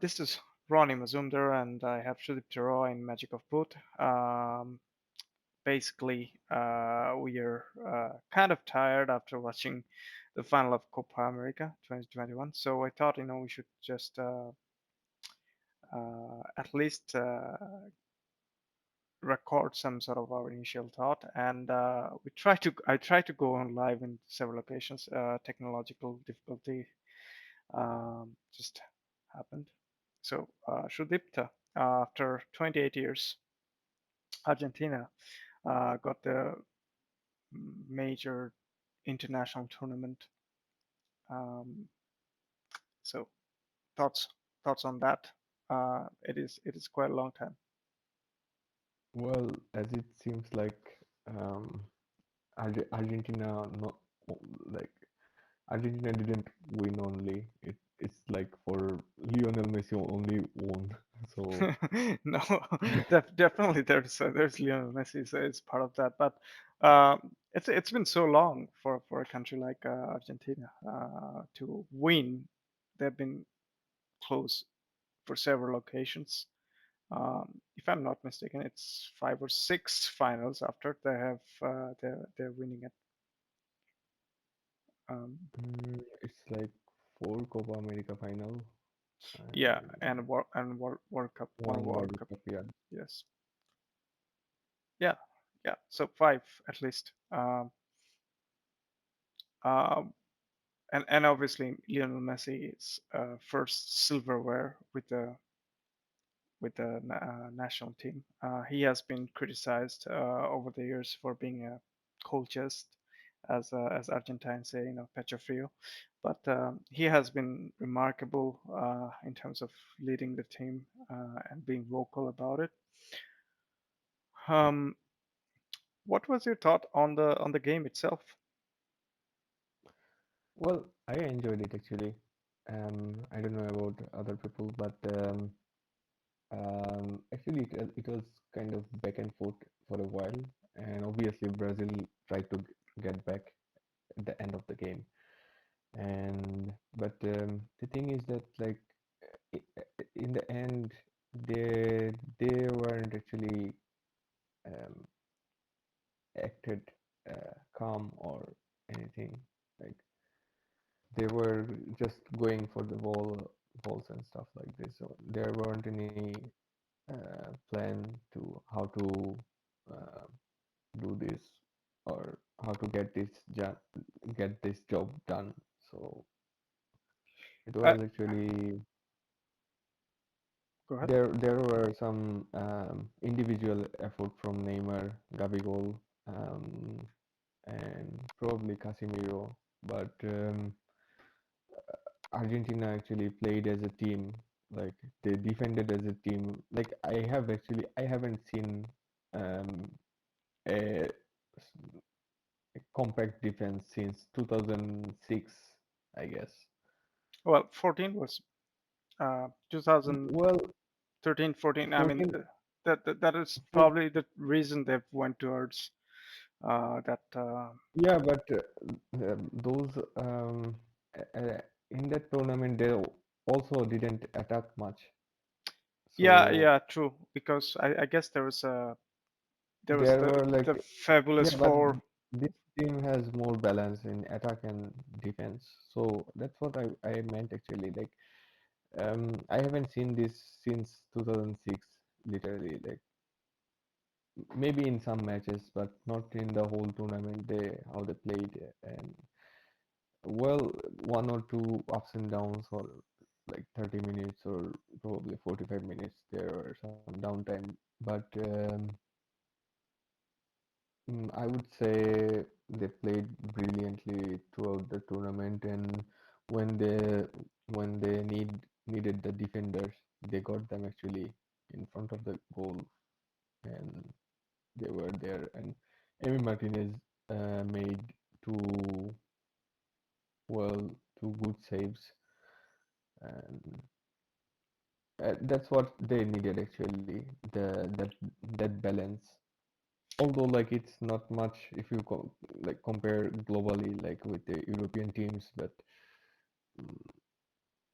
This is Ronnie Mazumdar, and I have Shudip Tero in Magic of Boot. Basically, we are kind of tired after watching the final of Copa America 2021. So I thought, we should just at least record some sort of our initial thought, and I try to go on live in several occasions. Technological difficulty just happened. So, Shudipta, after 28 years, Argentina got the major international tournament. Um, so, thoughts thoughts on that? It is quite a long time. Well, as it seems like um, Argentina not like Argentina didn't win only. It's like for Lionel Messi only won. So No, definitely there's Lionel Messi is part of that, but it's been so long for a country like Argentina to win. They've been close for several occasions. If I'm not mistaken, it's five or six finals after they're winning it. Um, it's like four Copa America final yeah, and and World Cup, one one World World Cup. Cup. Yeah. Yes, yeah, yeah. So five at least. Um, and obviously Lionel Messi's first silverware with the national team. He has been criticized over the years for being a cold chest, as Argentines say, pecho frio. But he has been remarkable in terms of leading the team and being vocal about it. Um, what was your thought on the game itself? Well, I enjoyed it actually. I don't know about other people, but actually it was kind of back and forth for a while, and obviously Brazil tried to get back at the end of the game. And but the thing is that like in the end they weren't actually um, acted calm or anything. Like they were just going for the balls and stuff like this. So there weren't any plan to how to uh, do this or how to get this job done. So it Uh, was actually Go ahead. there were some individual effort from Neymar, Gabigol, and probably Casemiro, but Argentina actually played as a team. Like they defended as a team. Like I haven't seen um, a, a compact defense since 2006, I guess. Well, 14 was 2013, Well, 14. I mean, 14, that is four, probably the reason they went towards that. yeah, but those in that tournament they also didn't attack much. Yeah, So yeah, true. Because I guess there was there the were the like fabulous yeah, but four. this team has more balance in attack and defense. So that's what I meant actually. Like I haven't seen this since 2006, literally. Like maybe in some matches, but not in the whole tournament. They how they played and well, one or two ups and downs or like 30 minutes or probably 45 minutes. There were some downtime, but I would say they played brilliantly throughout the tournament, and when they needed the defenders, they got them actually in front of the goal, and they were there. And Emi Martinez made two well two good saves, and that's what they needed actually. That balance. Although like it's not much if you like compare globally like with the European teams, but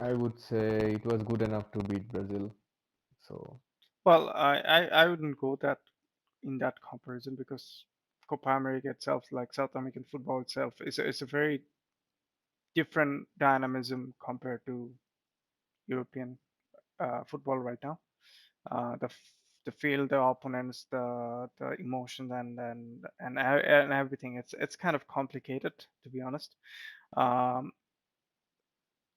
I would say it was good enough to beat Brazil. So Well, I wouldn't go that in that comparison because Copa America itself, like South American football itself, is a very different dynamism compared to European football right now. The field, the opponents, the emotions, and everything. It's kind of complicated, to be honest. Um,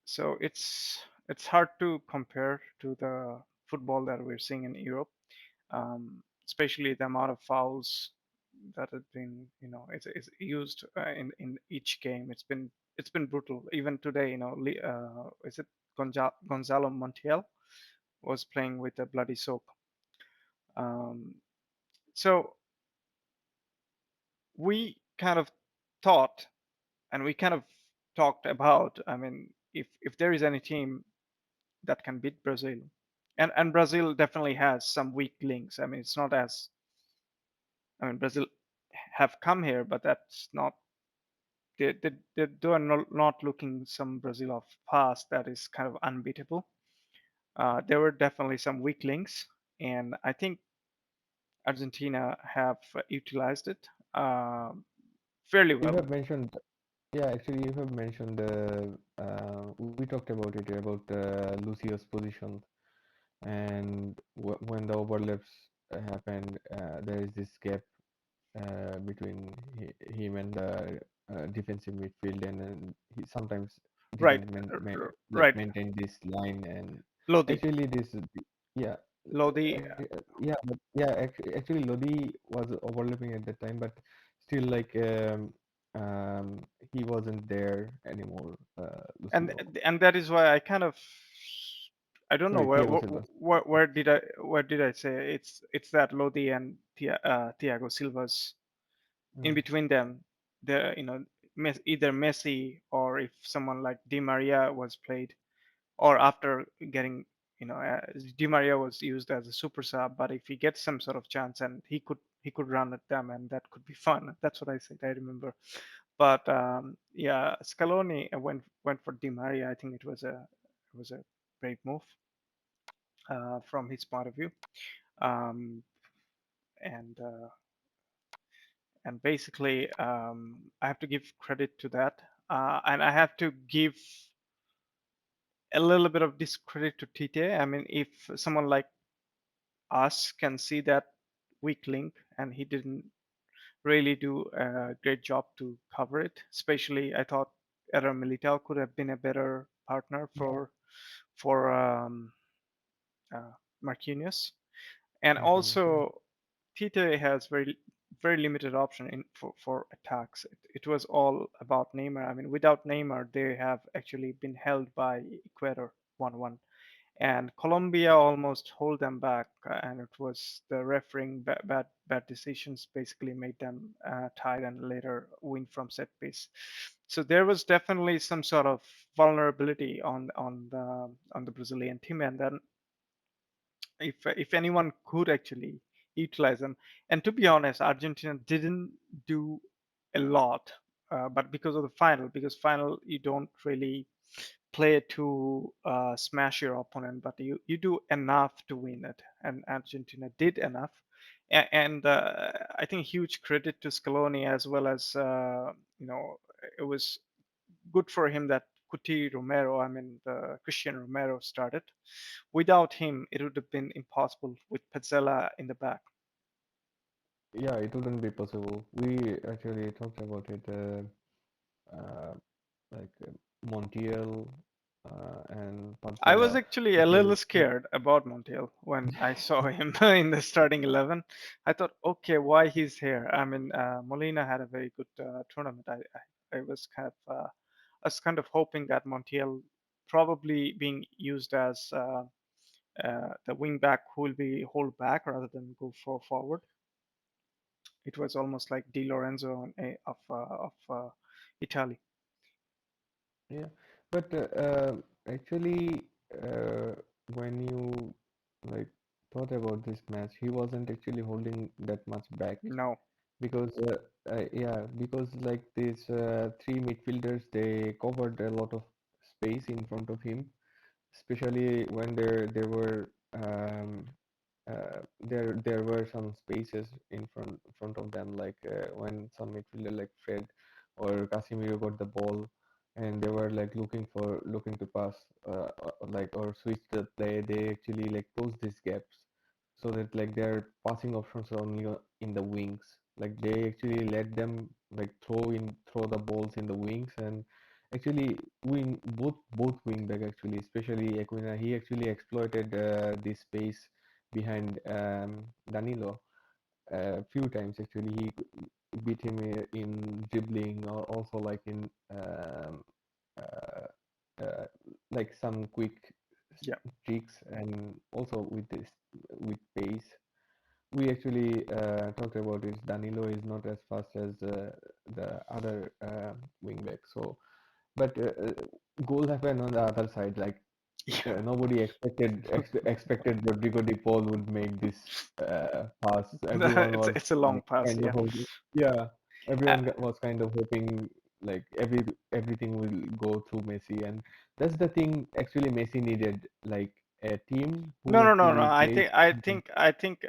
so it's hard to compare to the football that we're seeing in Europe, especially the amount of fouls that have been, it's used in each game. It's been brutal. Even today, is it Gonzalo Montiel was playing with a bloody soap. Um, so we kind of thought, and we kind of talked about, I mean, if there is any team that can beat Brazil, and Brazil definitely has some weak links. I mean, it's not as, I mean, Brazil have come here, but that's not, they are not looking some Brazil of past that is kind of unbeatable. There were definitely some weak links, and I think Argentina have utilized it fairly you well. have mentioned, yeah, actually you have mentioned, we talked about it about Lucio's position, and when the overlaps happen, there is this gap between him and the defensive midfield, and he sometimes Right, didn't like right. maintain this line. And Lodi, actually, this yeah, Lodi, yeah, but yeah, actually, Lodi was overlapping at that time, but still, like he wasn't there anymore, and Lucio. and that is why I kind of, I don't know Sorry, Thiago Silva. where did I say it's that Lodi and Thiago Silva's in Mm, between them, the either Messi or if someone like Di Maria was played, or after getting, Di Maria was used as a super sub, but if he gets some sort of chance and he could run at them and that could be fun. That's what I said. I remember. But yeah, Scaloni went for Di Maria. I think it was a great move from his point of view. Um, and and basically, I have to give credit to that, and I have to give a little bit of discredit to Tite. I mean, if someone like us can see that weak link, and he didn't really do a great job to cover it. Especially, I thought Eder Militao could have been a better partner yeah, for uh, Marquinhos, and Marquinhos. Yeah, also Tite has very limited option for attacks. It was all about Neymar. I mean, without Neymar, they have actually been held by Ecuador 1-1, and Colombia almost hold them back, and it was the refereeing bad decisions basically made them tied and later win from set piece. So there was definitely some sort of vulnerability on the Brazilian team, and then if anyone could actually utilize them. And to be honest, Argentina didn't do a lot, but because of the final, because final you don't really play to smash your opponent, but you do enough to win it, and Argentina did enough. And I think huge credit to Scaloni as well as you know it was good for him that Cuti Romero, I mean Christian Romero started. Without him, it would have been impossible with Petzela in the back. yeah, it wouldn't be possible. We actually talked about it. Uh, like Montiel and I was Pancela. actually a little Actually, scared about Montiel when I saw him in the starting 11. I thought, okay, why he's here? I mean, Molina had a very good tournament. I was kind of hoping that Montiel probably being used as the wing back who will be hold back rather than go forward. It was almost like Di Lorenzo of Italy. yeah, but actually, uh, when you like thought about this match, he wasn't actually holding that much back No, because yeah, because like these three midfielders, they covered a lot of space in front of him, especially when there were there were some spaces in front of them, like when some midfielder like Fred or Casemiro got the ball, and they were like looking to pass, like or switch the play. They actually like close these gaps so that like their passing options are only in the wings. Like they actually let them like throw the balls in the wings, and actually both wing back actually, especially Equina, he actually exploited this space behind Danilo a few times actually. He beat him in dribbling, or also like in uh, uh, like some quick Yeah. tricks, and also with this with pace. We actually talked about is Danilo is not as fast as the other wingback. So, but goals happen on the other side. Like Yeah. nobody expected Rodrigo De Paul would make this pass. Everyone was It's a long pass. kind of Yeah. hoping, yeah. Uh, Everyone was kind of hoping like everything will go through Messi, and that's the thing. Actually, Messi needed like a team who no, no, no, no. actually plays. I think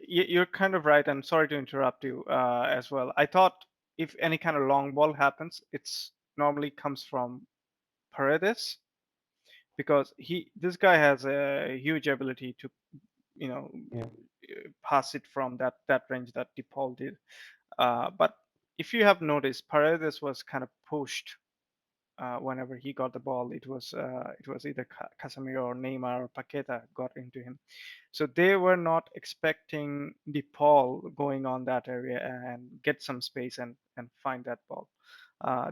you're kind of right. I'm sorry to interrupt you as well. I thought if any kind of long ball happens, it's normally comes from Paredes because this guy has a huge ability to you know Yeah, pass it from that range that DePaul did. But if you have noticed, Paredes was kind of pushed whenever he got the ball. It was either Casemiro or Neymar or Paqueta got into him. So they were not expecting DePaul going on that area and get some space and find that ball.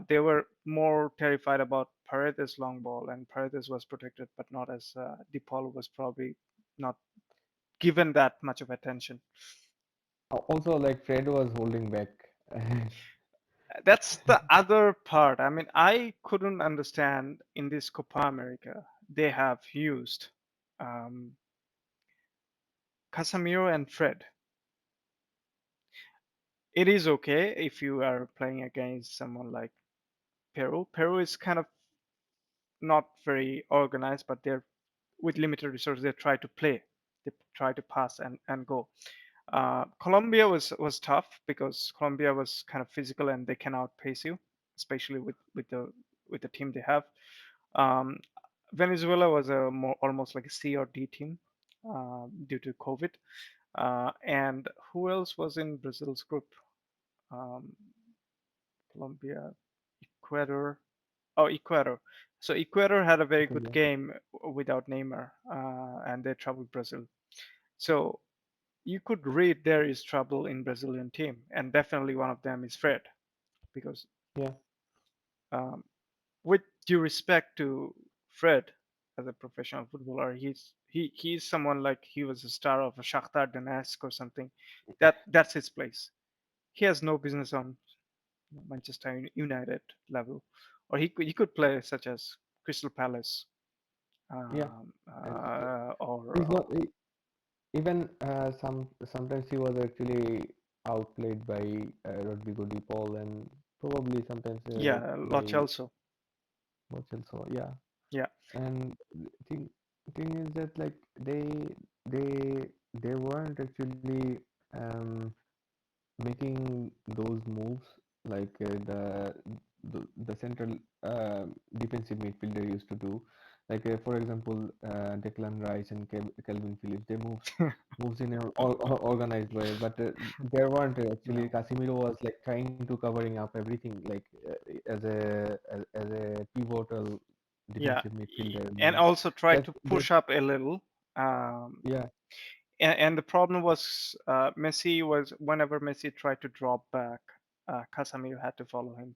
They were more terrified about Paredes' long ball, and Paredes was protected, but not as DePaul was probably not given that much of attention. also, like Fred was holding back. That's the other part. I mean, I couldn't understand in this Copa America they have used um, Casemiro and Fred. It is okay if you are playing against someone like Peru. Peru is kind of not very organized, but they're with limited resources. They try to play, they try to pass and go. Colombia was tough because Colombia was kind of physical and they can outpace you, especially with the team they have. Um, Venezuela was a more almost like a C or D team due to COVID. And who else was in Brazil's group? Um, Colombia, Ecuador. Oh, Ecuador. So Ecuador had a very good Yeah, game without Neymar, and they troubled Brazil. So you could read there is trouble in Brazilian team, and definitely one of them is Fred, because yeah, um, with due respect to Fred as a professional footballer, he's someone like he was a star of a Shakhtar Donetsk or something. That's his place. He has no business on Manchester United level, or he could play such as Crystal Palace, yeah. And or he's not even sometimes he was actually outplayed by Rodrigo De Paul, and probably sometimes yeah, Lo by Celso. what else? So yeah, Yeah, and thing is that like they they weren't actually um, making those moves like the central defensive midfielder used to do. Like for example, Declan Rice and Calvin Phillips, they moves in an organized way, but there weren't actually. no, Casemiro was like trying to covering up everything, like as a pivotal yeah, defensive midfielder, and and also try that's to that's push up a little. Um, yeah, and the problem was Messi was whenever Messi tried to drop back, Casemiro had to follow him.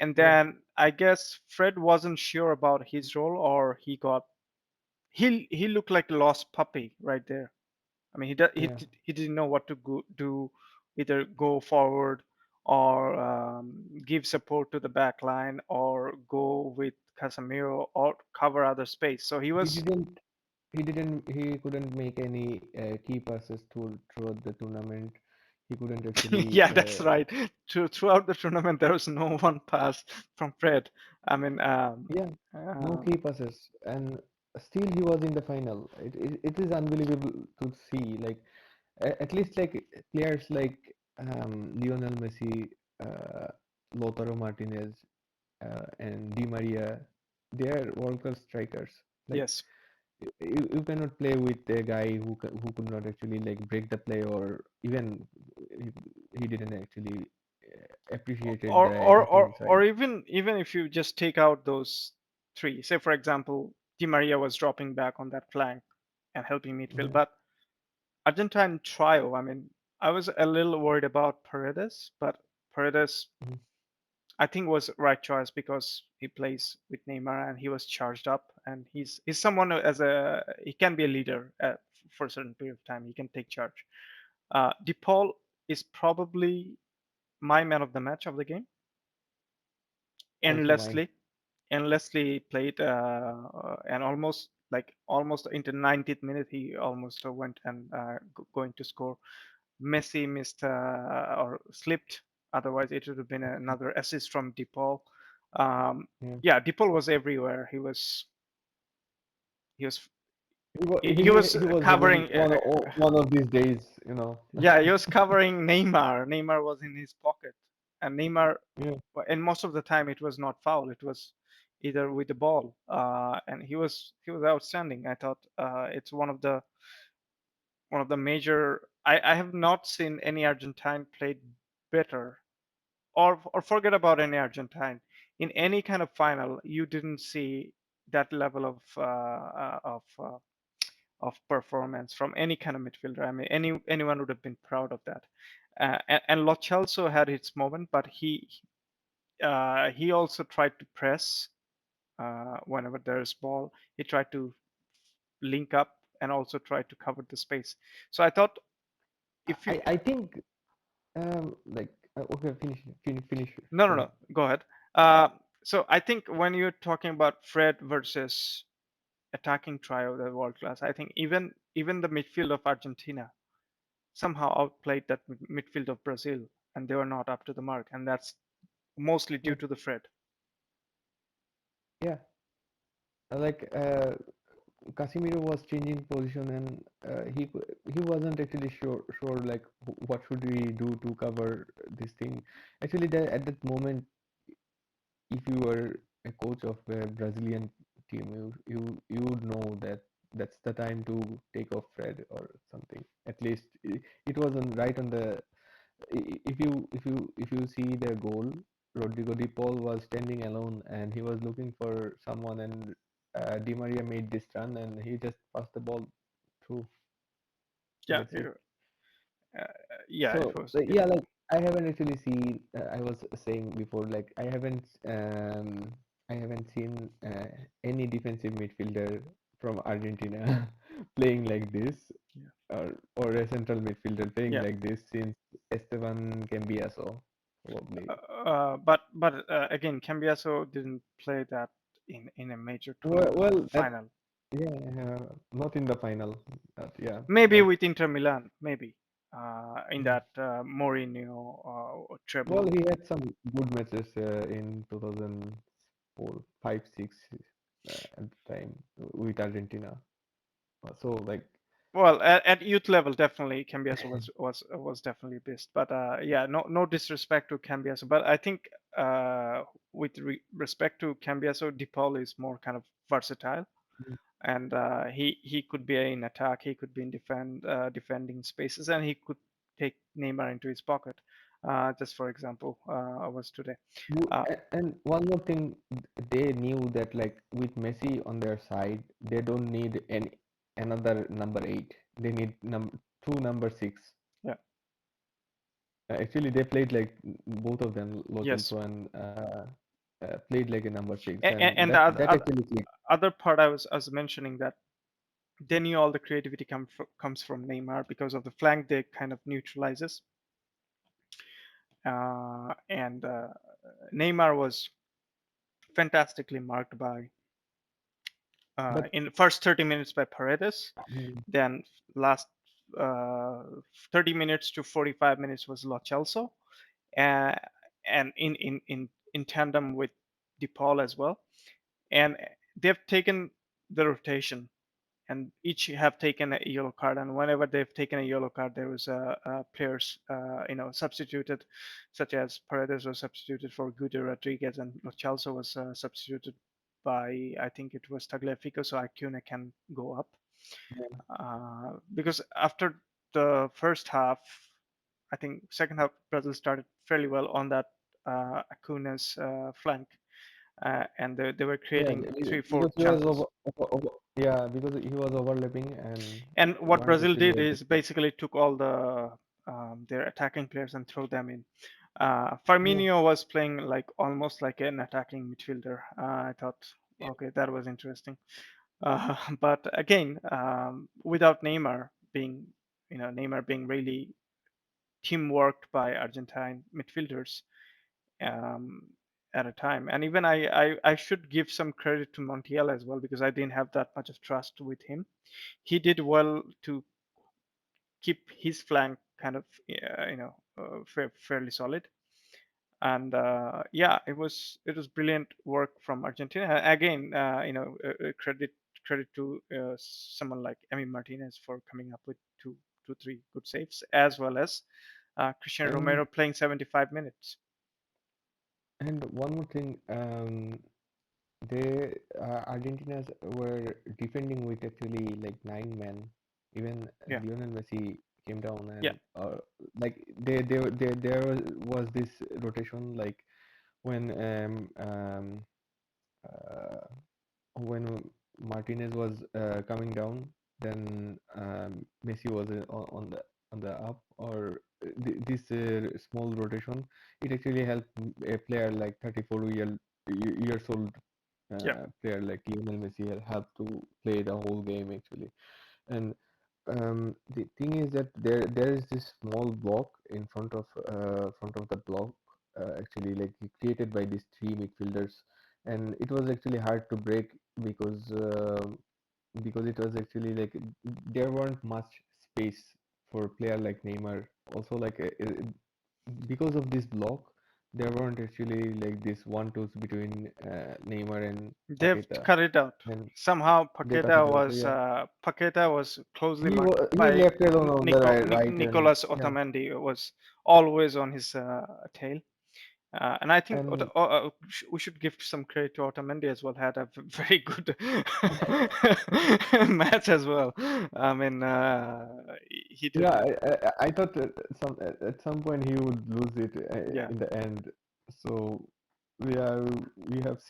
And yeah, then I guess Fred wasn't sure about his role, or he looked like a lost puppy right there. I mean, yeah. he didn't know what to do, either go forward or give support to the back line or go with Casemiro or cover other space. So he He was, didn't he couldn't make any key passes throughout the tournament. He couldn't actually yeah, that's right. Throughout the tournament, there was no one pass from Fred. I mean, yeah, no key um, passes. And still he was in the final. It is unbelievable to see. Like at least like players like Lionel Messi, uh, Lautaro Martinez, and Di Maria, they are world class strikers. Like Yes. you cannot play with a guy who could not actually like break the play, or even he, he didn't actually appreciated Or the or attacking or side. or even if you just take out those three, say for example, Di Maria was dropping back on that flank and helping midfield, Mhm, but Argentine trio, I mean, I was a little worried about Paredes, but Paredes mhm. I think was right choice because he plays with Neymar and he was charged up and he's someone who as a he can be a leader for a certain period of time. He can take charge. DePaul is probably my man of the match of the game. Also mine. Endlessly, endlessly played and almost into 90th minute he almost went and going to score. Messi missed or slipped. Otherwise, it would have been another assist from DePaul. Um, Yeah. yeah, DePaul was everywhere. He was he was He was having covering. one of these days, you know. Yeah, he was covering Neymar. Neymar was in his pocket, and Neymar, Yeah. and most of the time it was not foul. It was either with the ball, and he was outstanding. I thought it's one of the major. I have not seen any Argentine played better, or forget about any Argentine in any kind of final. You didn't see that level of performance from any kind of midfielder. I mean, anyone would have been proud of that. And Lo Celso had its moment, but he also tried to press whenever there's ball. He tried to link up and also tried to cover the space. So I thought if you I think like okay, finish no no sorry. no go ahead. Uh, so I think when you're talking about Fred versus attacking trio, the world class, I think even the midfield of Argentina somehow outplayed that midfield of Brazil, and they were not up to the mark, and that's mostly due Yeah. to the Fred. Yeah. Like Casemiro was changing position, and he wasn't actually sure like what should we do to cover this thing. Actually, at that moment, if you were a coach of a Brazilian team, you would know that that's the time to take off Fred or something. At least it wasn't right on the. If you see the goal, Rodrigo De Paul was standing alone and he was looking for someone, and Di Maria made this run and he just passed the ball through. Yeah, That's it. uh, yeah, it So was. yeah, like I haven't actually seen. I was saying before, like I haven't seen any defensive midfielder from Argentina playing like this, Yeah, or a central midfielder playing yeah. like this since Esteban Cambiaso, probably. But again, Cambiaso didn't play that in a major tournament Well, that final. yeah, not in the final. Yeah, Maybe like with Inter Milan, maybe in mm. that Mourinho Well, treble. he had some good matches in 2004, 5, 6 at the time with Argentina. So like, Well, at youth level, definitely Cambiaso was definitely best. But yeah, no disrespect to Cambiaso, but I think with respect to Cambiaso, DePaul is more kind of versatile, mm, and he could be in attack, he could be in defending spaces, and he could take Neymar into his pocket. Just for example, was today. Uh, and one more thing, they knew that like with Messi on their side, they don't need another number 8. They need two number 6. yeah, Actually, they played like both of them, Lo yes, Celso and played like a number 6, and and the that actually clicked. other part I was mentioning that they knew all the creativity comes from Neymar because of the flank they kind of neutralizes. And Neymar was fantastically marked by But in the first 30 minutes by Paredes. mm, Then last uh, 30 minutes to 45 minutes was Lo Celso, uh, and in tandem with DePaul as well. And they've taken the rotation, and each have taken a yellow card. And whenever they've taken a yellow card, there was players, substituted, such as Paredes was substituted for Gude Rodriguez, and Lo Celso was substituted by, I think it was Tagliafico, so Acuna can go up. Yeah, Because after the first half, I think second half Brazil started fairly well on that Acuna's flank, and they were yeah, creating three, four because he was chances. yeah, because he was overlapping and And what weren't Brazil actually did like is basically took all their attacking players and throw them in. yeah, Firmino was playing like almost like an attacking midfielder. I thought, yeah. okay, that was interesting. But again, without Neymar being really teamworked by Argentine midfielders um, at a time. And even I should give some credit to Montiel as well, because I didn't have that much of trust with him. He did well to keep his flank kind of fairly solid. And yeah, it was brilliant work from Argentina. Again, credit to someone like Emi Martinez for coming up with two, three good saves, as well as Cristiano And Romero playing 75 minutes. one more thing, they Argentina's were defending with actually like 9 men. Even Yeah, Lionel Messi came down yeah, and like there was this rotation like when uh, when Martinez was coming down, then Messi was on the up, or this small rotation. It actually helped a player like 34 years old yeah. player like Lionel Messi helped to play the whole game actually. And the thing is that there is this small block in front of the block actually like created by these three midfielders, and it was actually hard to break because because it was actually like there weren't much space for a player like Neymar. Also like because of this block, there weren't actually like this one twos between Neymar and They've Paqueta, cut it out. and Somehow they cut it out. Yeah, Paqueta was closely marked he by left alone on the right and Nicolas yeah, Otamendi, was always on his tail. And I think and we should give some credit to Otamendi as well. Had a very good match as well. I mean, he did. yeah, I thought that at some point he would lose it Yeah, in the end. So yeah, we have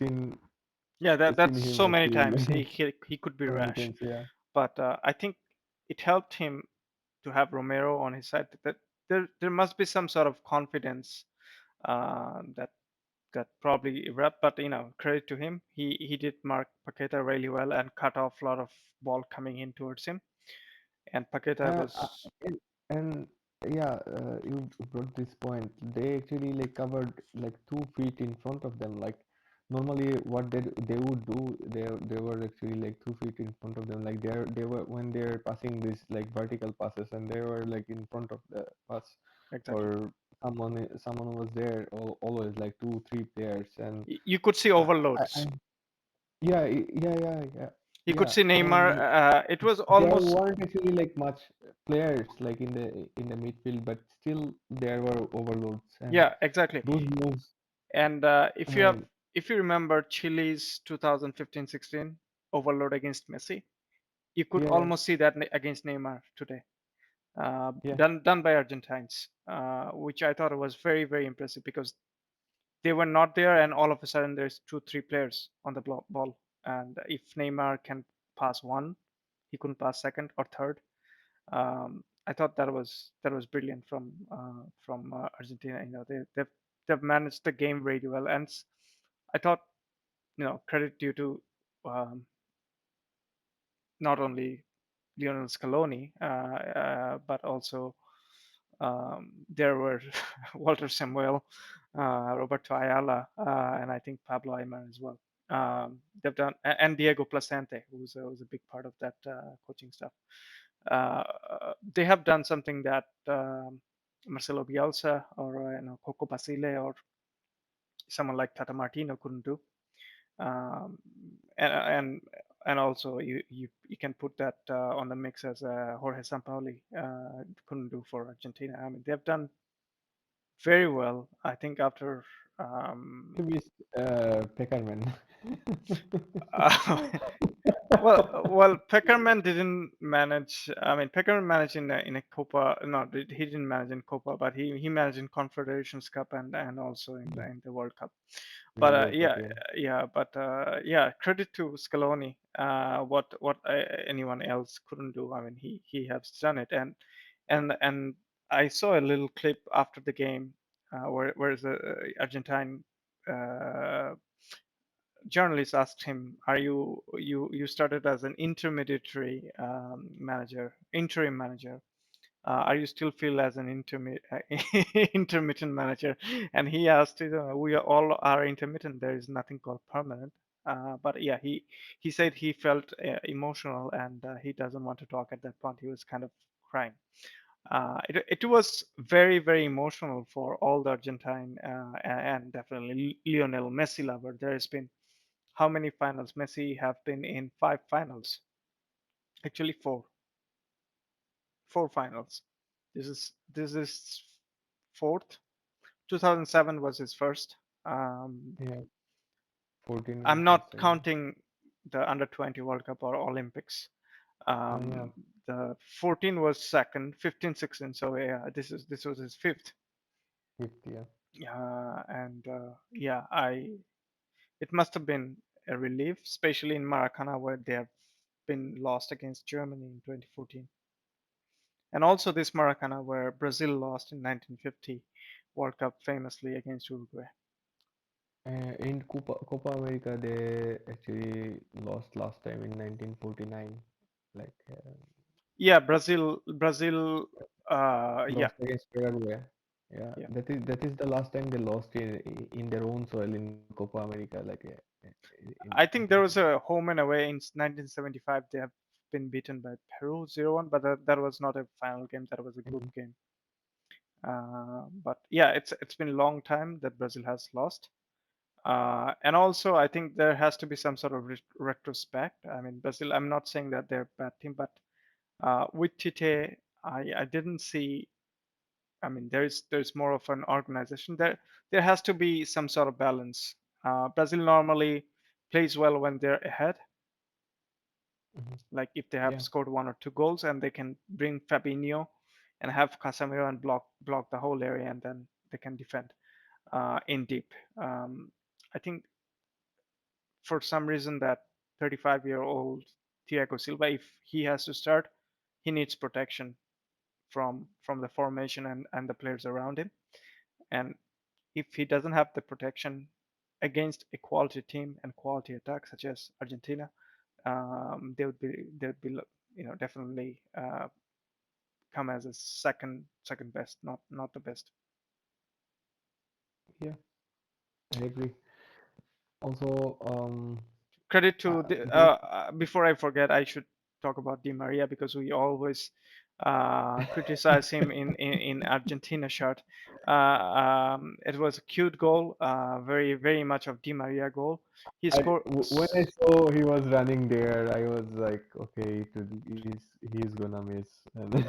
yeah. That's seen him so many times actually he could be so many rash, times. Yeah, but I think it helped him to have Romero on his side. That there must be some sort of confidence that probably erupt. But credit to him, he did mark Paqueta really well and cut off a lot of ball coming in towards him. And Paqueta uh, uh, was and, and yeah, you brought this point. They actually like covered like 2 feet in front of them. Like normally, what they would do, they were actually like 2 feet in front of them. Like they were when they're passing these like vertical passes, and they were like in front of the pass, exactly. or someone was there always like two three players, and You could see I overloads. yeah You could yeah, see Neymar. and It was there almost, weren't actually like much players like in the midfield, but still there were overloads and yeah, exactly. those moves. And Um, if you remember Chile's 2015-16 overload against Messi, you could yeah, almost see that against Neymar today. yeah, Done by Argentines, which I thought was very, very impressive, because they were not there, and all of a sudden there's two, three players on the ball. And if Neymar can pass one, he couldn't pass second or third. I thought that was brilliant from Argentina. They've managed the game really well, and I thought, credit due to um, not only Lionel Scaloni, but also there were Walter Samuel, Roberto Ayala, and I think Pablo Aymar as well. They've done, and Diego Placente, who's a big part of that coaching staff. Uh, they have done something that Marcelo Bielsa, or Coco Basile, or someone like Tata Martino couldn't do. Um, and and also you can put that on the mix as Jorge Sampaoli couldn't do for Argentina. I mean, they've done very well. I think after um, You missed Peckerman. well, Peckerman didn't manage. I mean, Peckerman managed in a Copa. No, he didn't manage in Copa, but he managed in Confederations Cup and also in the World Cup. In But the World Cup, yeah, yeah. yeah. But yeah, credit to Scaloni. What anyone else couldn't do. I mean, he has done it. And I saw a little clip after the game where the Argentine uh, journalist asked him, "Are you started as an intermediary manager, interim manager? Are you still feel as an intermittent manager?" And he asked, "We are all are intermittent. There is nothing called permanent." But yeah, he said he felt emotional and he doesn't want to talk at that point. He was kind of crying. It was very very emotional for all the Argentine and definitely Lionel Messi lover. There has been how many finals? Messi have been in five finals. Actually, four finals. This is fourth. 2007 was his first. Um, Yeah, 14 I'm was his not second. counting the under 20 World Cup or Olympics. Yeah, The 14 was second, 15, 16. So yeah, this was his fifth. fifth, yeah. And yeah, I it must have been a relief, especially in Maracana where they have been lost against Germany in 2014. And also this Maracana where Brazil lost in 1950 World Cup famously against Uruguay. In Copa America, they actually lost last time in 1949. Like, Yeah, Brazil. Yeah, lost against Paraguay. Yeah, yeah. that is the last time they lost in their own soil in Copa America, like I in think there was cricket. a home and away in 1975. They have been beaten by Peru 0-1, but that was not a final game. That was a group Mhm. game. But yeah, it's been a long time that Brazil has lost. And also, I think there has to be some sort of retrospect. I mean, Brazil. I'm not saying that they're a bad team, but with Tite, I didn't see. I mean, there's more of an organization. There has to be some sort of balance. Brazil normally plays well when they're ahead, Mhm. like if they have Yeah, scored one or two goals and they can bring Fabinho and have Casemiro and block the whole area, and then they can defend in deep. I think for some reason that 35-year-old Thiago Silva, if he has to start, he needs protection from the formation and the players around him. And if he doesn't have the protection against a quality team and quality attack such as Argentina, they would be definitely come as a second best, not the best. yeah, I agree. Also, Credit to the there, before I forget, I should talk about Di Maria because we always criticize him in Argentina shirt. It was a cute goal, very very much of Di Maria goal. He scored. when I saw he was running there, I was like, okay, he's gonna miss. And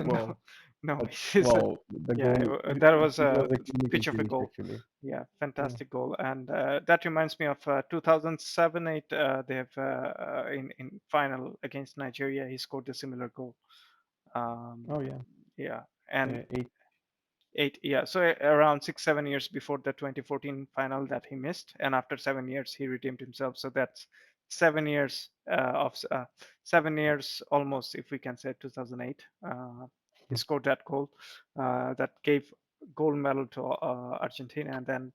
No, wow, no, but it's wow, the yeah, goal, that was it a was a clinical pitch of a finish goal. actually. Yeah, Yeah. fantastic goal, and that reminds me of 2007-8. They have in final against Nigeria. He scored a similar goal. Um, Oh yeah. yeah, and Eight. eight, yeah, so around 6 7 years before the 2014 final that he missed, and after 7 years he redeemed himself. So that's 7 years of 7 years almost, if we can say 2008. He scored that goal that gave gold medal to Argentina, and then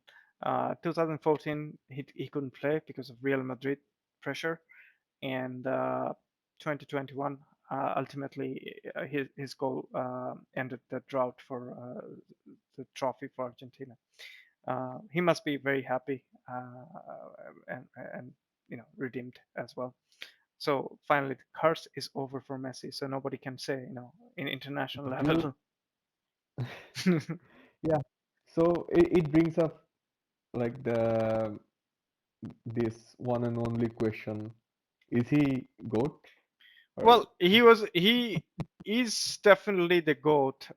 2014 he couldn't play because of Real Madrid pressure, and 2021 ultimately his goal ended the drought for the trophy for Argentina. He must be very happy and redeemed as well. So finally, the curse is over for Messi. So nobody can say in international Do you? level. Yeah. So it brings up like this one and only question. Is he goat or Well, he is definitely the GOAT,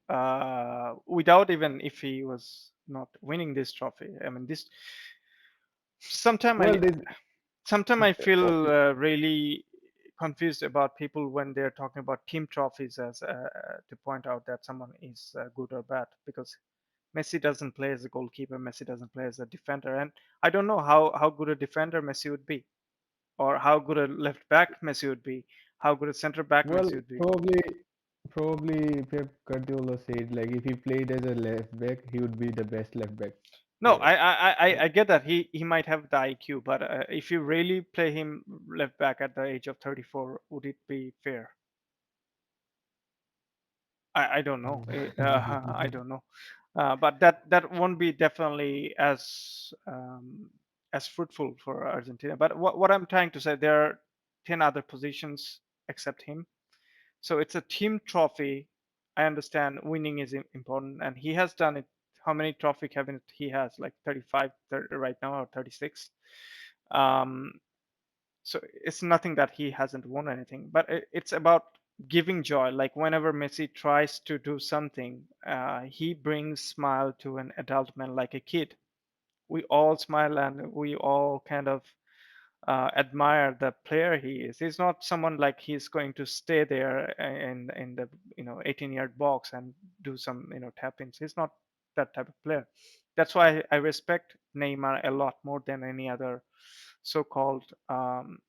without even if he was not winning this trophy. I mean, this sometime well? I This Sometimes I feel obvi- really confused about people when they're talking about team trophies as to point out that someone is good or bad, because Messi doesn't play as a goalkeeper, Messi doesn't play as a defender, and I don't know how good a defender Messi would be, or how good a left back Messi would be, how good a center back well, Messi would be. probably Pep Guardiola said like if he played as a left back, he would be the best left back No, player. I get that he might have the IQ, but if you really play him left back at the age of 34, would it be fair? I don't know. I don't know. But that won't be definitely as fruitful for Argentina. But what I'm trying to say, there are 10 other positions except him. So it's a team trophy. I understand winning is important, and he has done it. How many trophy cabinet he has? Like 35 30 right now, or 36. Um, so it's nothing that he hasn't won anything, but it's about giving joy. Like whenever Messi tries to do something, he brings smile to an adult man like a kid. We all smile and we all kind of admire the player he is. He's not someone like he's going to stay there in the 18-yard box and do some tap-ins. He's not that type of player. That's why I respect Neymar a lot more than any other so-called um,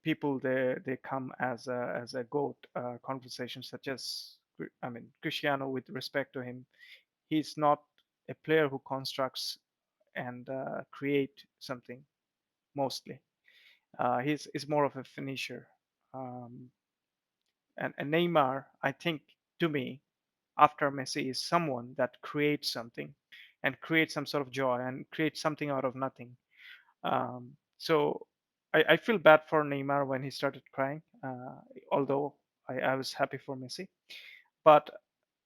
people. They come as a goat conversation, such as I mean Cristiano. With respect to him, he's not a player who constructs and create something mostly. He's more of a finisher. Um, and Neymar, I think, to me, after Messi, is someone that creates something and creates some sort of joy and creates something out of nothing. So I feel bad for Neymar when he started crying, although I was happy for Messi. But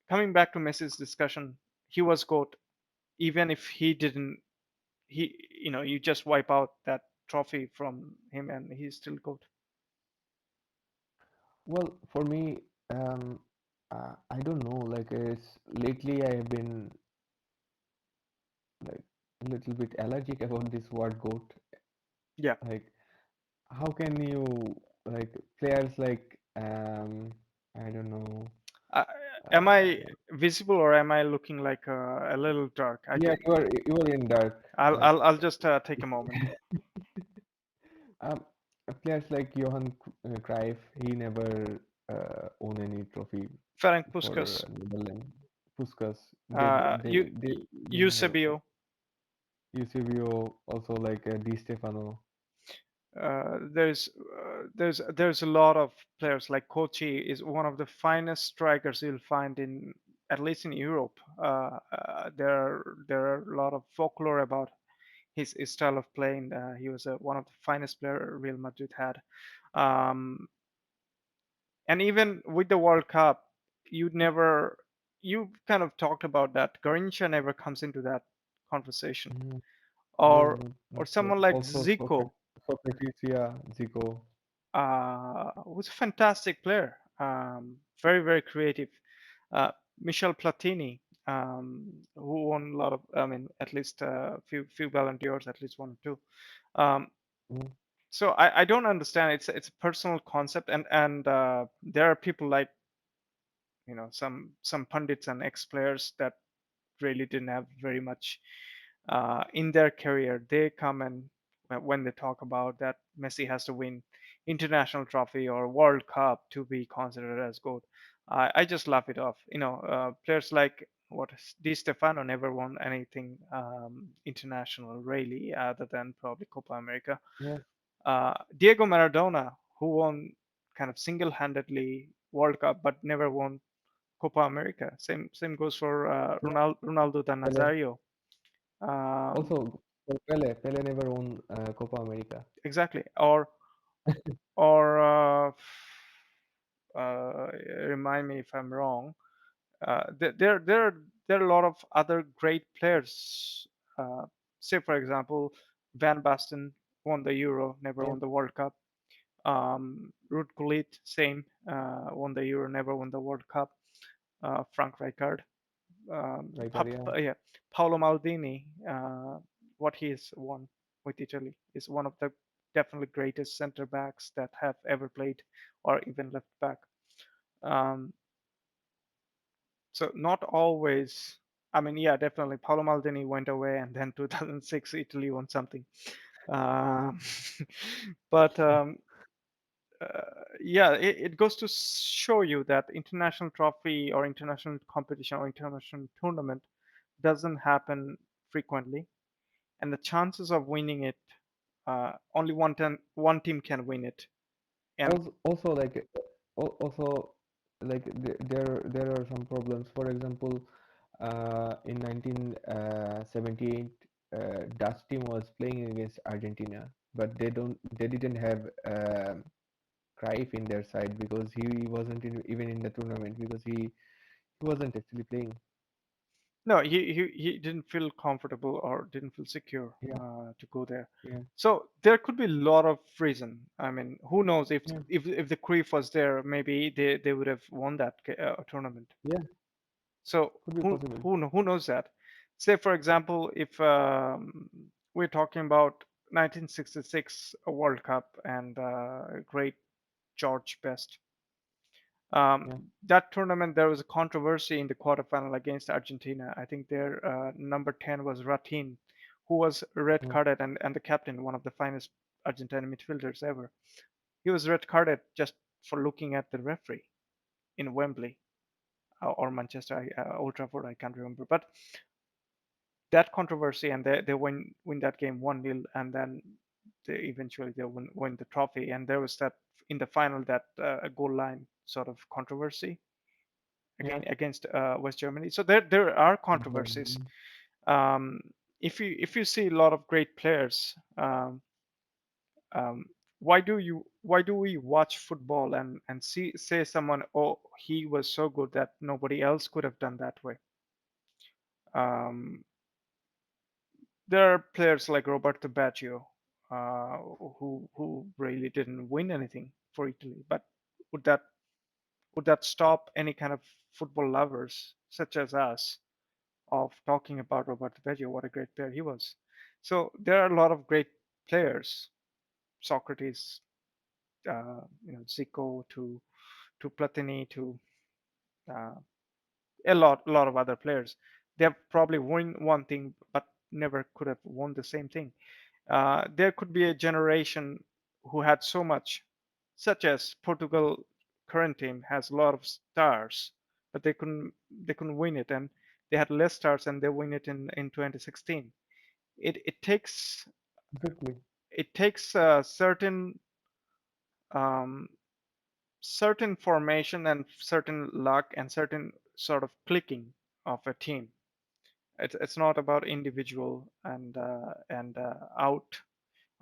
coming back to Messi's discussion, he was GOAT, even if he didn't. You just wipe out that trophy from him, and he's still GOAT. Well, for me, I don't know. Like, it's lately I have been like a little bit allergic about this word goat. Yeah. Like, how can you like players like I don't know. Uh, am I Uh, visible, or am I looking like a little dark? I yeah, don't. you are in dark. Like, I'll just take a moment. um, players like Johan Cruyff, he never won any trophy Ferenc for Puskas, Netherlands. Puskas, uh, you, they never. Eusebio. Eusebio, also like Di Stefano. There's a lot of players like Kochi is one of the finest strikers you'll find in, at least in Europe. There are a lot of folklore about his style of playing. He was one of the finest player Real Madrid had. Um, and even with the World Cup, you never, you kind of talked about that. Garrincha never comes into that conversation, Mm, no, or not yet. someone like Also, Zico, Socrates, yeah, Zico. was a fantastic player, very creative. Uh, Michel Platini, who won a lot of, I mean, at least a few Ballon d'Ors, at least one or two. Um, Mm, so I don't understand. It's a personal concept, and there are people like some pundits and ex players that really didn't have very much in their career. They come and when they talk about that Messi has to win international trophy or World Cup to be considered as GOAT, I just laugh it off. Players like Di Stefano never won anything international really, other than probably Copa America. yeah, Diego Maradona, who won kind of single-handedly World Cup but never won Copa America. Same goes for yeah, Ronaldo da Pele. Nazario. Um, Also, for Pele, Pele never won Copa America. exactly. Or remind me if I'm wrong. There are a lot of other great players. Uh, Say for example, Van Basten. won the Euro, never Yeah, won the World Cup. Ruud Gullit, same, won the Euro, never won the World Cup. Frank Rijkaard, like that. Yeah. yeah, Paolo Maldini, what he's won with Italy is one of the definitely greatest center backs that have ever played, or even left back. Um, so not always. I mean, yeah, definitely. Paolo Maldini went away, and then 2006 Italy won something. Um, but yeah, it goes to show you that international trophy or international competition or international tournament doesn't happen frequently, and the chances of winning it, only one team can win it. And Also like also like there are some problems. For example, in 1978, Dutch team was playing against Argentina, but they didn't have Cruyff in their side because he wasn't even in the tournament because he wasn't actually playing. no, he didn't feel comfortable or didn't feel secure Yeah, to go there. yeah, So there could be a lot of reason. I mean, who knows if yeah. if the Cruyff was there, maybe they would have won that tournament. Yeah, So could be possible. who knows that? Say for example, if we're talking about 1966 World Cup and great George Best. Yeah, That tournament, there was a controversy in the quarterfinal against Argentina. I think their number 10 was Ratin, who was red yeah. carded and the captain, one of the finest Argentine midfielders ever. He was red carded just for looking at the referee in Wembley or Manchester, Old Trafford, I can't remember. But that controversy, and they win that game 1-0, and then eventually they win the trophy. And there was that in the final, that goal line sort of controversy Yeah. against West Germany. So there are controversies. Exactly. Um, if you see a lot of great players, um, why do we watch football and see say someone, oh, he was so good that nobody else could have done that way? Um, there are players like Roberto Baggio, uh, who really didn't win anything for Italy, but would that would that stop any kind of football lovers such as us of talking about Roberto Baggio, what a great player he was? So there are a lot of great players, Socrates, Zico to Platini to uh, a lot of other players. They have probably won one thing, but never could have won the same thing. There could be a generation who had so much, such as Portugal current team has a lot of stars, but they couldn't win it, and they had less stars and they win it in 2016. It takes Exactly. um, certain formation and certain luck and certain sort of clicking of a team. It's not about individual and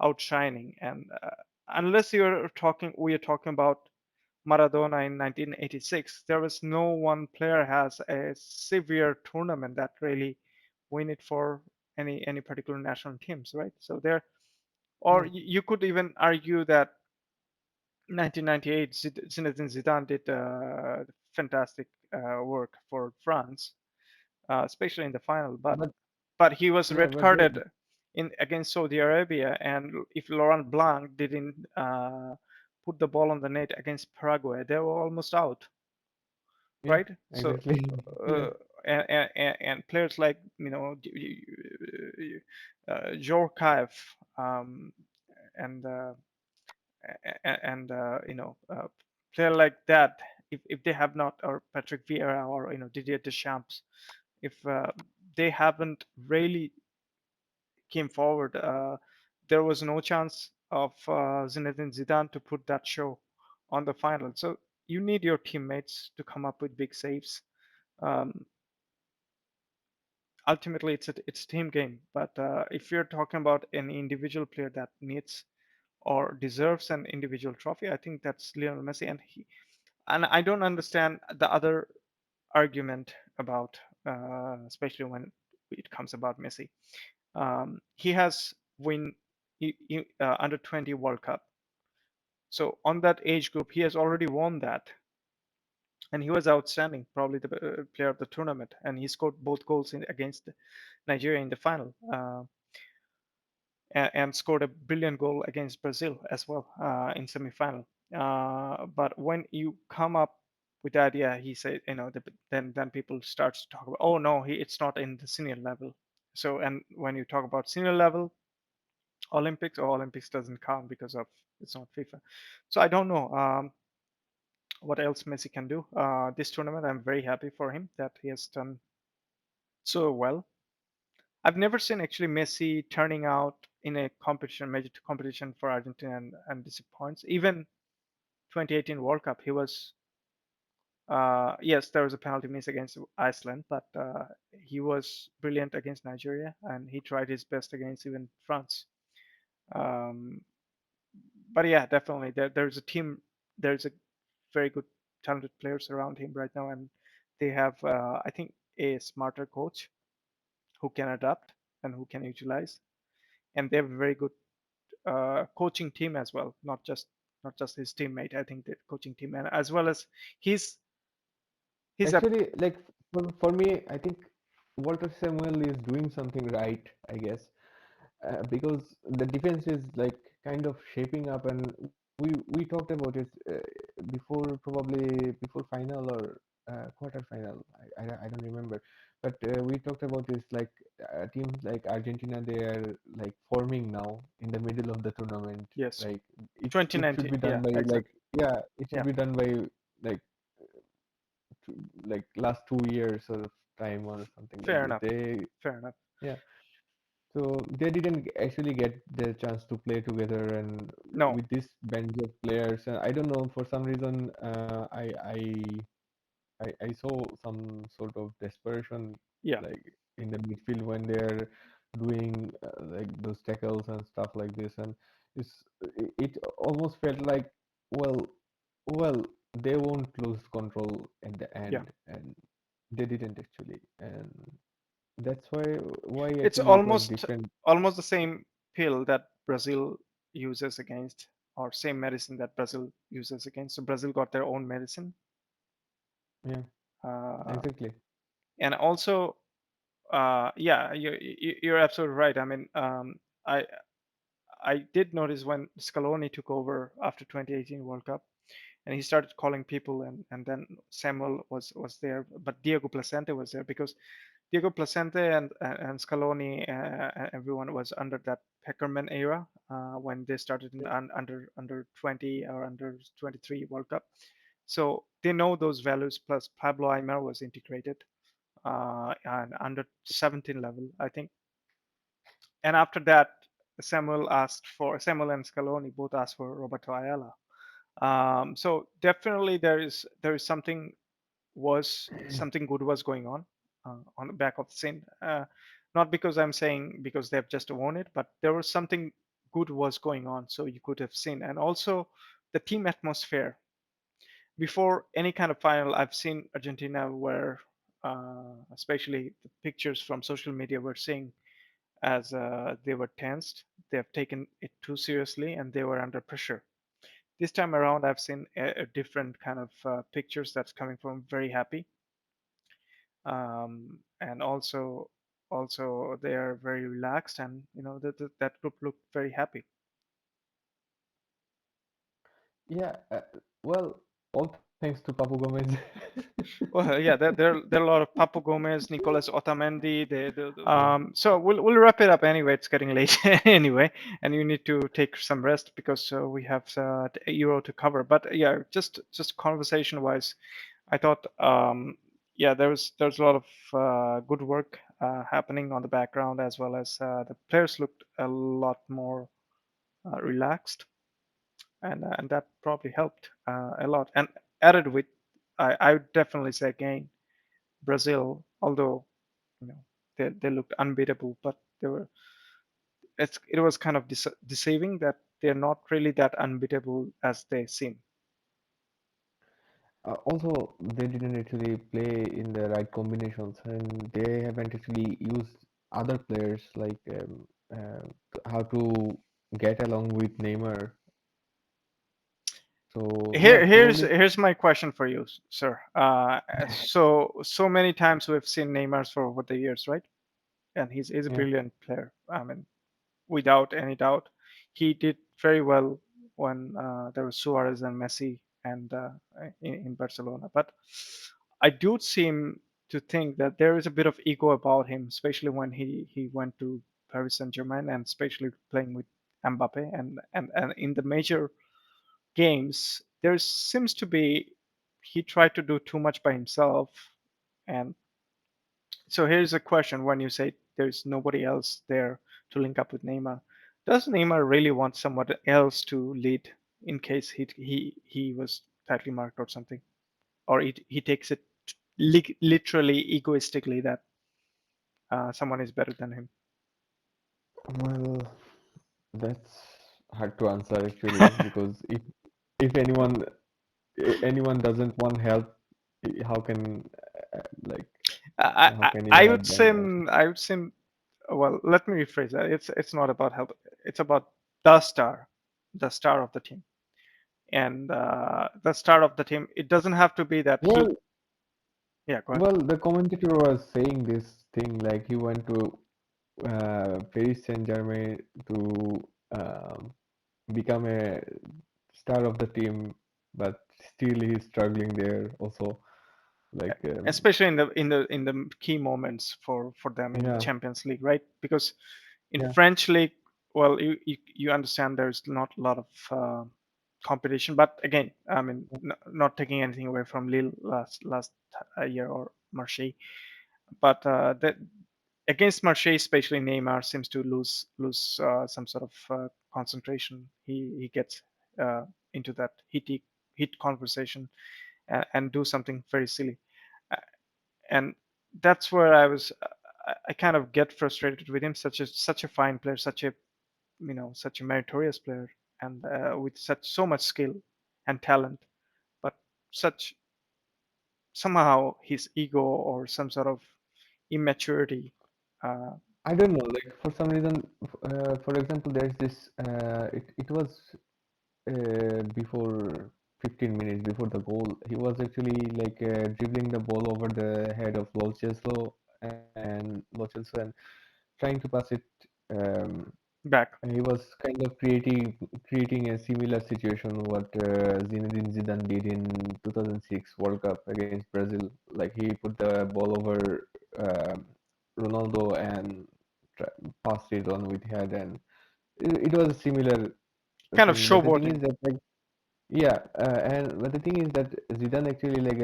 outshining. And unless we are talking about Maradona in 1986, there was no one player has a severe tournament that really win it for any particular national teams, right? So there, or Yeah. you could even argue that 1998 Zinedine Zidane did fantastic work for France, especially in the final. But But he was yeah, red but carded in against Saudi Arabia, and if Laurent Blanc didn't put the ball on the net against Paraguay, they were almost out, yeah, right? So. exactly. Yeah. Uh, and players like Djorkaeff, and player like that, if they have not, or Patrick Vieira, or Didier Deschamps, if they haven't really came forward, there was no chance of Zinedine Zidane to put that show on the final. So you need your teammates to come up with big saves. Um, Ultimately, it's a team game. But if you're talking about an individual player that needs or deserves an individual trophy, I think that's Lionel Messi, and I don't understand the other argument about, especially when it comes about Messi. He has win. under 20 World Cup. So on that age group, he has already won that, and he was outstanding, probably the player of the tournament, and he scored both goals against Nigeria in the final, and scored a brilliant goal against Brazil as well in semi-final. But when you come up with that, yeah, he said, then people start to talk about, oh no, it's not in the senior level. So, and when you talk about senior level, Olympics doesn't count because of it's not FIFA. So I don't know what else Messi can do. This tournament, I'm very happy for him that he has done so well. I've never seen actually Messi turning out in a competition, major competition for Argentina and disappoints. Even 2018 World Cup, he was, yes, there was a penalty miss against Iceland, but he was brilliant against Nigeria and he tried his best against even France. Um, but yeah, definitely, there's a team, there's a very good, talented players around him right now, and they have, I think, a smarter coach who can adapt and who can utilize, and they have a very good coaching team as well, not just his teammate. I think the coaching team, and as well as his his ap- Actually, like for me, I think Walter Samuel is doing something right, I guess, because the defense is like kind of shaping up, and we talked about it before, probably before final or quarter final. I don't remember, but we talked about this like teams like Argentina. They are like forming now in the middle of the tournament. yes, Like it should 2019, be yeah, done by like, exactly, yeah, it should yeah, be done by like like last 2 years of time or something like fair this. enough, fair enough. Yeah, so they didn't actually get the chance to play together, and No, with this bench of players, I don't know, for some reason, I saw some sort of desperation yeah, like in the midfield when they're doing like those tackles and stuff like this, and it almost felt like, well, well, they won't lose control at the yeah. end, and they didn't actually, and that's why It's actually it was almost different. almost the same pill that Brazil uses against, or same medicine that Brazil uses against. So Brazil got their own medicine, Yeah, uh, exactly. and also, yeah, you're absolutely right. I mean, I I did notice when Scaloni took over after 2018 World Cup, and he started calling people, and then Samuel was there, but Diego Placente was there because Diego Placente and Scaloni, everyone was under that Peckerman era when they started in the under 20 or under 23 World Cup. So they know those values. Plus Pablo Aimar was integrated and under 17 level, I think. And after that, Samuel and Scaloni both asked for Roberto Ayala. So definitely there is something good was going on the back of the scene. Not because I'm saying because they've just won it, but there was something good was going on, so you could have seen. And also the team atmosphere before any kind of final. I've seen Argentina where, especially the pictures from social media, were seeing as they were tensed. They have taken it too seriously and they were under pressure. This time around, I've seen a different kind of pictures that's coming from very happy, and also they are very relaxed, and that group looked very happy. Yeah, well, all thanks to Papu Gomez. Well, yeah, there are a lot of Papu Gomez, Nicolas Otamendi. So we'll wrap it up anyway. It's getting late anyway, and you need to take some rest because we have the Euro to cover. But yeah, just conversation wise, I thought yeah, there's a lot of good work happening on the background, as well as the players looked a lot more relaxed, and that probably helped a lot. And added with, I would definitely say again, Brazil, although you know they looked unbeatable, but it was kind of deceiving that they're not really that unbeatable as they seem. Also, they didn't actually play in the right combinations, and they haven't actually used other players like how to. get along with Neymar. So yeah, probably. Here's my question for you, sir. So many times we've seen Neymar for over the years, right? And he's a Yeah. brilliant player. I mean, without any doubt, he did very well when there was Suarez and Messi and in Barcelona. But I do seem to think that there is a bit of ego about him, especially when he went to Paris Saint-Germain and especially playing with Mbappe and in the major games, there seems to be he tried to do too much by himself. And so here's a question: when you say there's nobody else there to link up with Neymar, does Neymar really want someone else to lead in case he was tightly marked or something, or he takes it literally egoistically that someone is better than him? Well, that's hard to answer actually, because if anyone doesn't want help, how can like I, how I can you I help would them say or I would say well, let me rephrase that. It's not about help. It's about the star, the star of the team, and the star of the team. It doesn't have to be that he. well, Yeah, go ahead. well, the commentator was saying this thing like he went to Paris Saint-Germain to become a star of the team, but still he's struggling there also. Like, Especially in the key moments for them in the yeah, Champions League, right? Because in yeah, French league, well, you understand there's not a lot of competition. But again, I mean, not taking anything away from Lille last year or Marseille, but that against Marseille, especially Neymar seems to lose some sort of concentration. He gets into that heat conversation and do something very silly, uh, and that's where I kind of get frustrated with him. Such a fine player, such a meritorious player, and with so much skill and talent, but such somehow his ego or some sort of immaturity. Uh, I don't know. Like for some reason, for example, there's this. It was before 15 minutes before the goal. He was actually like dribbling the ball over the head of Lo Celso and trying to pass it. Um, back. he was kind of creating a similar situation what Zinedine Zidane did in 2006 World Cup against Brazil. Like he put the ball over Ronaldo and passed it on with head, and it was a similar Kind of thing. But the thing is showboating. that like yeah, and but the thing is that Zidane actually like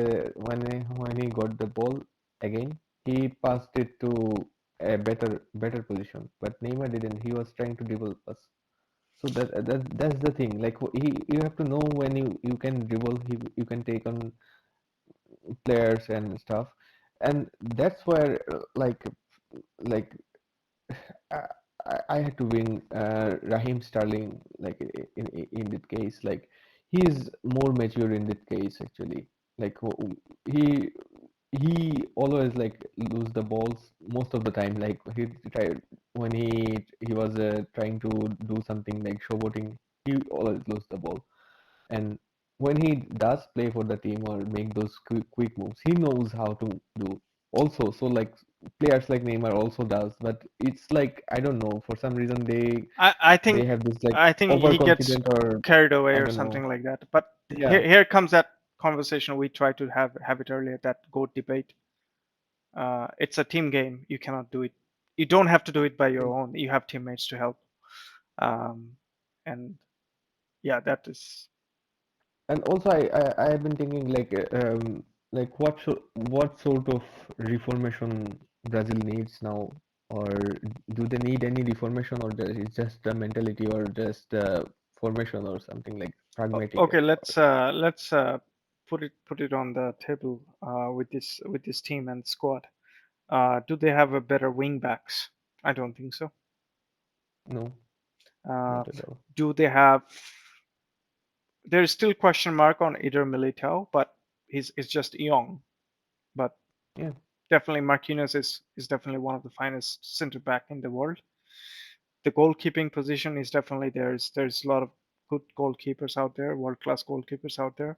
when he got the ball again, he passed it to a better position. But Neymar didn't. He was trying to dribble us. So that's the thing. Like you have to know when you can dribble, you can take on players and stuff, and that's where like I, I had to win Raheem Sterling like in that case. Like he's more mature in that case actually. Like he he always like lose the balls most of the time. Like he tried when he was trying to do something like showboating, he always lose the ball. And when he does play for the team or make those quick moves, he knows how to do also. So like players like Neymar also does, but it's like I don't know, for some reason I, I they think have this like I think he gets overconfident or carried away I or don't know. something like that. But Yeah. here comes that conversation we tried to have it earlier, that GOAT debate. It's a team game. You cannot do it. You don't have to do it by your own. You have teammates to help. Um, and yeah, that is. And also I have been thinking like what sort of reformation Brazil needs now, or do they need any reformation, or it's just a mentality or just formation or something like pragmatic Okay, or let's put it on the table with this team and squad. Do they have a better wing backs? I don't think so. no, Uh, not at all. do they have? There's still question mark on either Militao, but he's just young. But Yeah. definitely Marquinhos is definitely one of the finest center back in the world. The goalkeeping position is definitely there's a lot of good goalkeepers out there, world class goalkeepers out there.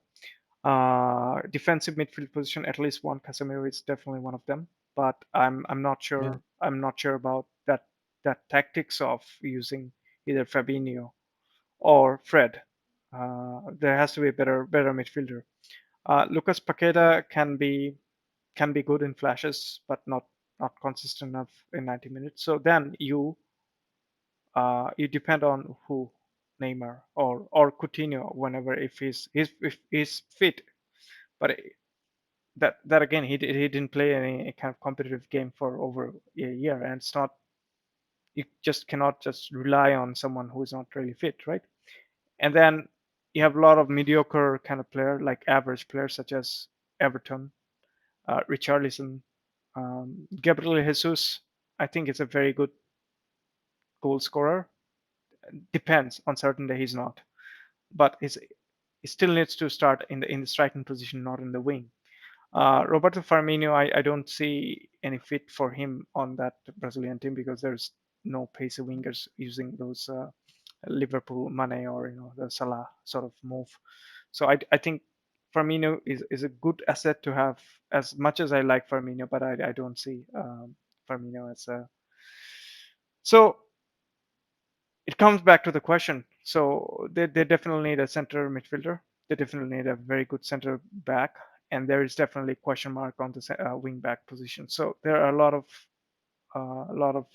Defensive midfield position, at least one Casemiro is definitely one of them. But I'm not Yeah, sure about that tactics of using either Fabinho or Fred. There has to be a better midfielder. Lucas Paqueta can be good in flashes, but not consistent enough in 90 minutes. So then you depend on who, Neymar or Coutinho, whenever if he's fit. But that again, he didn't play any kind of competitive game for over a year, and it's not, you just cannot just rely on someone who is not really fit, right? And then you have a lot of mediocre kind of player, like average players such as Everton, Richarlison, Gabriel Jesus. I think it's a very good goal scorer. Depends on certain day he's not, but he still needs to start in the striking position, not in the wing. Roberto Firmino, I don't see any fit for him on that Brazilian team because there's no pace wingers using those Liverpool Mane or the Salah sort of move. So I think Firmino is a good asset to have. As much as I like Firmino, but I don't see Firmino as a. So it comes back to the question. So they definitely need a center midfielder. They definitely need a very good center back, and there is definitely a question mark on the wing back position. So there are a lot of,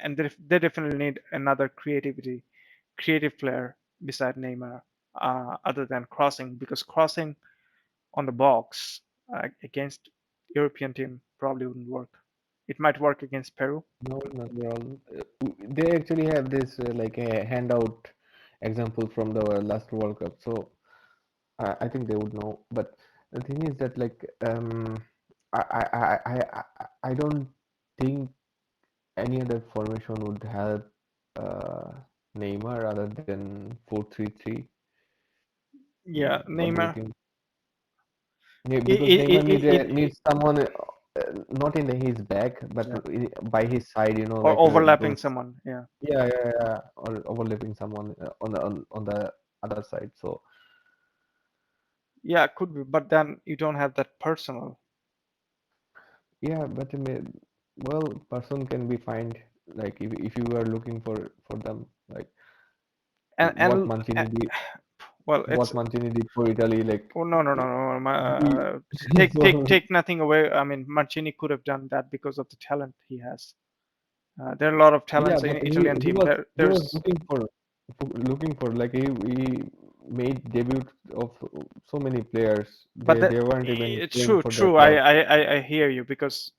and they definitely need another creative player beside Neymar, other than crossing, because crossing on the box against European team probably wouldn't work. It might work against Peru. no, not at all. They actually have this like a handout example from the last World Cup, so I think they would know. But the thing is that like I don't think any other formation would help uh, Neymar other than 4-3-3. Yeah, What do you Neymar. think? Yeah, It, because Neymar it, it, it, it, needs someone not in his back, but yeah. by his side. Or Like overlapping those. someone. Yeah. Yeah, or overlapping someone on the other side. So Yeah, could be, but then you don't have that personal. yeah, but well, person can be find like if you are looking for them, like what And Mancini did, well, it's, what Mancini did for Italy, like oh, no, no, no, no. he, so, Take nothing away. I mean, Mancini could have done that because of the talent he has. There are a lot of yeah, talents in but Italian team. he was There's, looking for like he made debut of so many players. but They weren't even it's playing true, for their true. club. I hear you because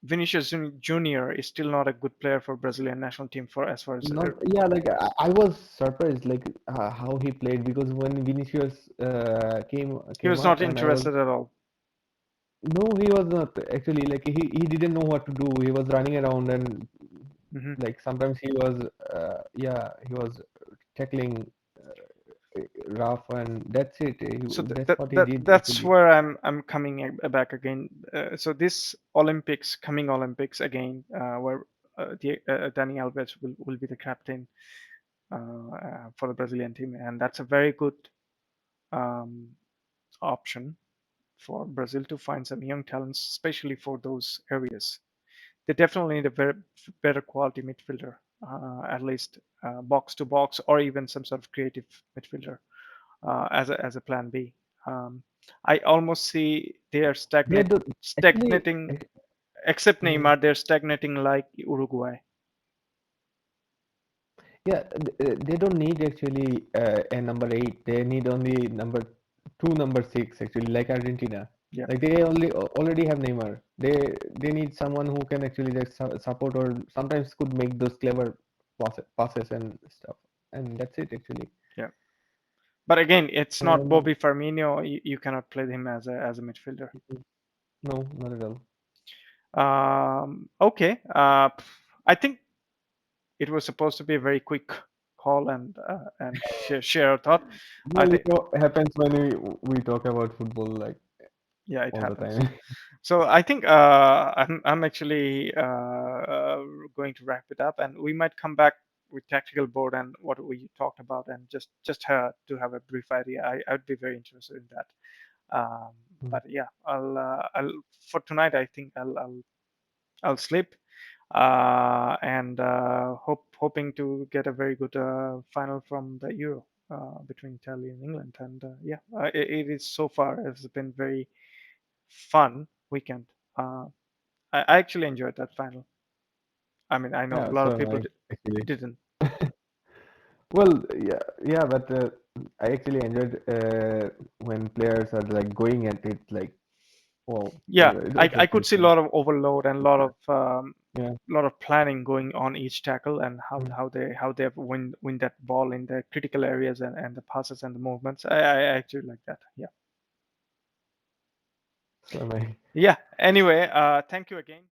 Vinicius Junior is still not a good player for Brazilian national team for as far as Not yeah, like I was surprised like how he played because when Vinicius he came was not up and I was interested at all. no, he was not actually like he didn't know what to do. He was running around and Hmm. like sometimes he was yeah he was tackling rough and that's it. So That's what he did that's actually. where I'm coming back again. So this Olympics, coming Olympics again, where Dani Alves will be the captain for the Brazilian team, and that's a very good um, option for Brazil to find some young talents, especially for those areas. They definitely need a better quality midfielder, at least box to box, or even some sort of creative midfielder as a plan B. Um, I almost see they are They do actually. stagnating, except Mhm. Neymar, they're stagnating like Uruguay. Yeah, they don't need actually a number eight. They need only number two, number six actually, like Argentina. Yeah. Like they already have Neymar. They need someone who can actually like support or sometimes could make those clever passes and stuff. And that's it actually. Yeah. But again, it's not And Bobby Firmino. You cannot play him as a midfielder. no, not at all. Okay. I think it was supposed to be a very quick call and share our thought. I Well, think, happens when we talk about football like yeah, it all the happens. time. So I think I'm actually going to wrap it up, and we might come back with tactical board and what we talked about, and just to have a brief idea, I would be very interested in that. Um, Mm. but yeah, I'll for tonight. I think I'll sleep, and hoping to get a very good final from the Euro between Italy and England. And yeah, it is so far has been very fun weekend. Uh, I actually enjoyed that final. I mean, I know a Yeah, lot of so people I actually. didn't. Well, yeah, but I actually enjoyed when players are like going at it like, wow, Yeah, it was I actually could see a fun. lot of overload and a Yeah. lot of planning going on each tackle, and Mm. how they win that ball in the critical areas, and the passes and the movements. I actually like that. Yeah. So like, Yeah. Anyway, thank you again.